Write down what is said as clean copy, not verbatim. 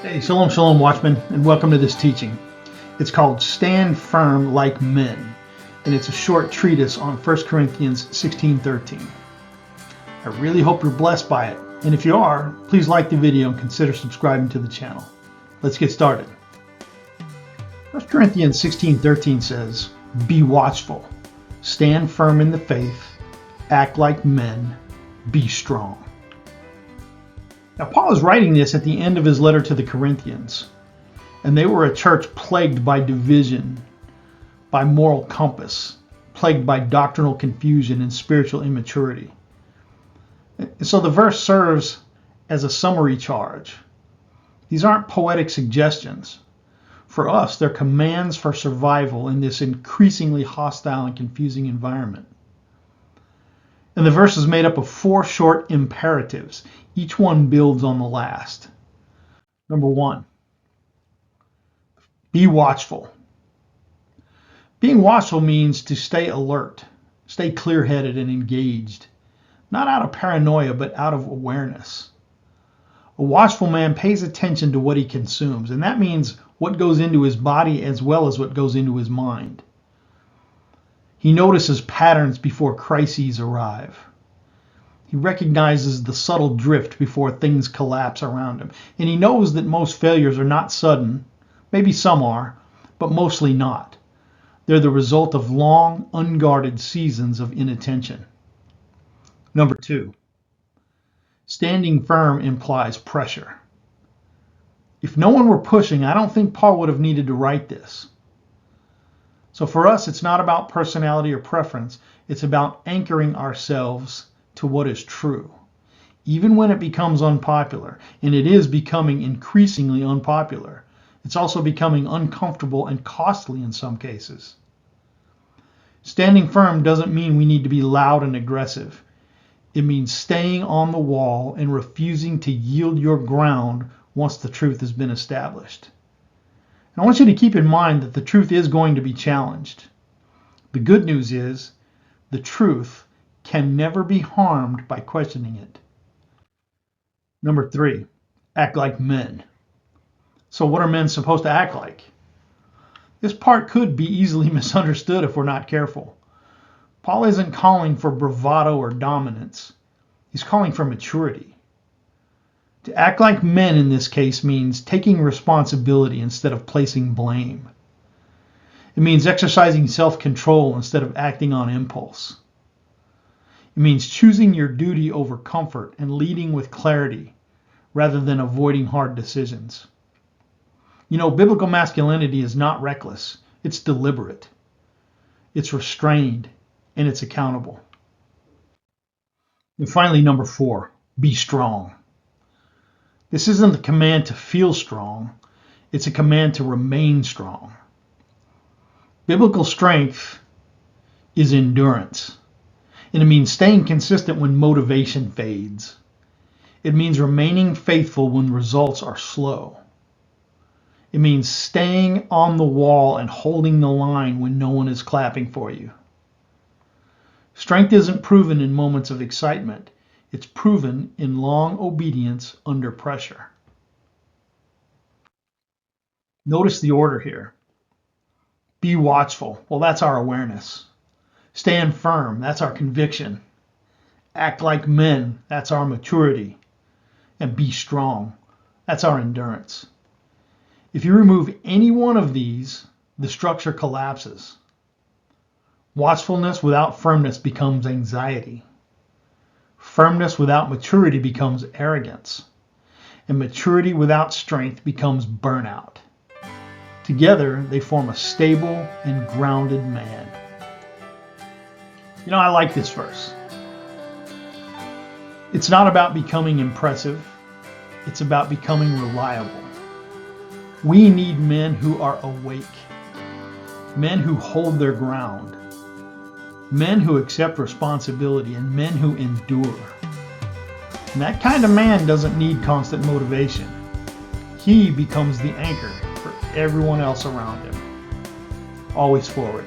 Hey, Shalom, Shalom, Watchmen, and welcome to this teaching. It's called Stand Firm Like Men, and it's a short treatise on 1 Corinthians 16:13. I really hope you're blessed by it, and if you are, please like the video and consider subscribing to the channel. Let's get started. 1 Corinthians 16:13 says, "Be watchful, stand firm in the faith, act like men, be strong." Now, Paul is writing this at the end of his letter to the Corinthians, and they were a church plagued by division, by moral compass, plagued by doctrinal confusion and spiritual immaturity. And so the verse serves as a summary charge. These aren't poetic suggestions. For us, they're commands for survival in this increasingly hostile and confusing environment. And the verse is made up of 4 short imperatives. Each one builds on the last. Number 1, be watchful. Being watchful means to stay alert, stay clear-headed and engaged, not out of paranoia, but out of awareness. A watchful man pays attention to what he consumes, and that means what goes into his body as well as what goes into his mind. He notices patterns before crises arrive. He recognizes the subtle drift before things collapse around him. And he knows that most failures are not sudden. Maybe some are, but mostly not. They're the result of long, unguarded seasons of inattention. Number 2, standing firm implies pressure. If no one were pushing, I don't think Paul would have needed to write this. So for us, it's not about personality or preference. It's about anchoring ourselves to what is true, even when it becomes unpopular. And it is becoming increasingly unpopular. It's also becoming uncomfortable and costly in some cases. Standing firm doesn't mean we need to be loud and aggressive. It means staying on the wall and refusing to yield your ground once the truth has been established. And I want you to keep in mind that the truth is going to be challenged. The good news is the truth can never be harmed by questioning it. Number 3, act like men. So what are men supposed to act like? This part could be easily misunderstood if we're not careful. Paul isn't calling for bravado or dominance. He's calling for maturity. To act like men in this case means taking responsibility instead of placing blame. It means exercising self-control instead of acting on impulse. It means choosing your duty over comfort and leading with clarity rather than avoiding hard decisions. You know, biblical masculinity is not reckless. It's deliberate. It's restrained, and it's accountable. And finally, number 4, be strong. This isn't a command to feel strong. It's a command to remain strong. Biblical strength is endurance. And it means staying consistent when motivation fades. It means remaining faithful when results are slow. It means staying on the wall and holding the line when no one is clapping for you. Strength isn't proven in moments of excitement. It's proven in long obedience under pressure. Notice the order here. Be watchful. Well, that's our awareness. Stand firm. That's our conviction. Act like men. That's our maturity. And be strong. That's our endurance. If you remove any one of these, the structure collapses. Watchfulness without firmness becomes anxiety. Firmness without maturity becomes arrogance. And maturity without strength becomes burnout. Together, they form a stable and grounded man. You know, I like this verse. It's not about becoming impressive. It's about becoming reliable. We need men who are awake. Men who hold their ground. Men who accept responsibility and men who endure. And that kind of man doesn't need constant motivation. He becomes the anchor for everyone else around him. Always forward.